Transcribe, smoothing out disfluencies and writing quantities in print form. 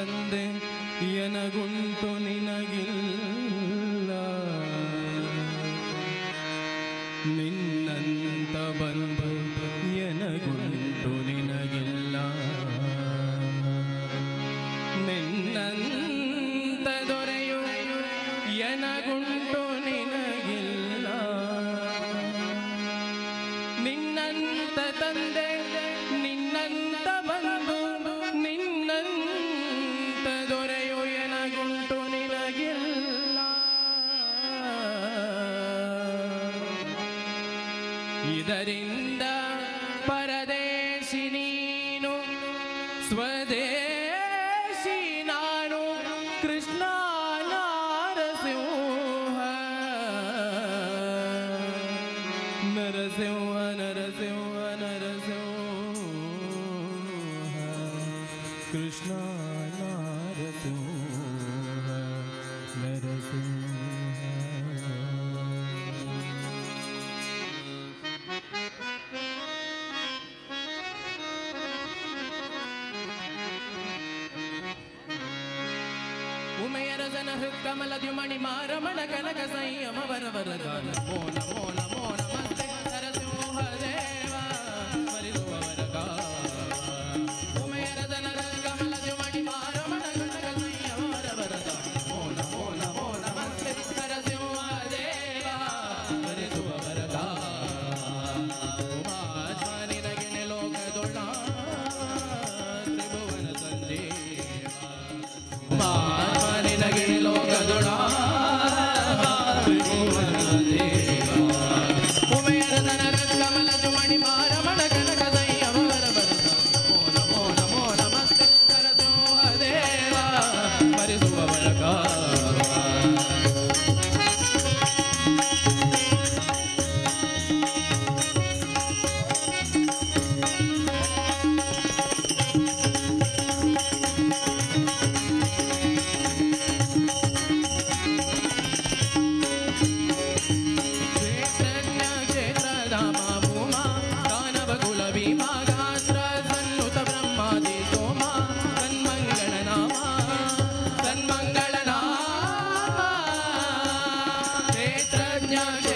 ತಂದೆ ಎನಗುಂಟು ನಿನಗಿಲ್ಲ, ನಿನ್ನಂತ ಬಂಧು ಎನಗುಂಟು ನಿನಗಿಲ್ಲ, ನಿನ್ನಂತ ದೊರೆಯು ಎನಗುಂಟು ನಿನಗಿಲ್ಲ, ನಿನ್ನಂತ ತಂದೆ ನಿನ್ನಂತ ಬಂಧು ನಿನ್ನಂತ ದೊರೆಯು ಎನಗುಂಟು ನಿನಗಿಲ್ಲ. ಇದರಿಂದ ಪರದೇಶಿ ನೀನು ಸ್ವದೇಶಿ ನಾನು, ಕೃಷ್ಣ ನರಸಿಂಹ ನರಸಿಂಹ ನರಸಿಂಹ ನರಸಿಂಹ ಕೃಷ್ಣ ನರಸಿಂಹ ನರಸಿಂಹ. ಉಮೆಯರಸನ ಹೃತ್ಕಮಲದ್ಯುಮಣಿ ಮಾರಮಣ ಕನಕ ಸಂಯಮ ವರವರಗಾನ ಮೋನ ಮೋನ ಮೋನ ಮಸ್ತೆ ನರಸಿಂಹ ದೇವ ಮರಿಸುವವರಗ. ಉಮೆಯರಸನ ಹೃತ್ಕಮಲದ್ಯುಮಣಿ ಮಾರಮಣ ಕನಕ ಸಂಯಮ ವರವರಗಾನ ಮೋನ ಮೋನ ಮೋನ ಮಸ್ತೆ ನರಸಿಂಹ ದೇವ ಮರಿಸುವವರಗ. ಉಮಾತ್ಮ ನಿನಗೆ ಲೋಕದೊಳ ತ್ರಿಭುವನ ಸಂಜೀವ, ನಿನಗೆ ಲೋಕದೊಳ ಉಮೆಯರಸನ ಕಮಲದ್ಯುಮಣಿ ಮಾರಮಣ ಕನಕ ಸಂಯಮ ವರವರಗ ಮೋನ ಮೋನ ಮೋನ ಮಸ್ತೆ ನರಸಿಂಹ ದೇವ ಮರಿಸುವವರಗ. Yeah.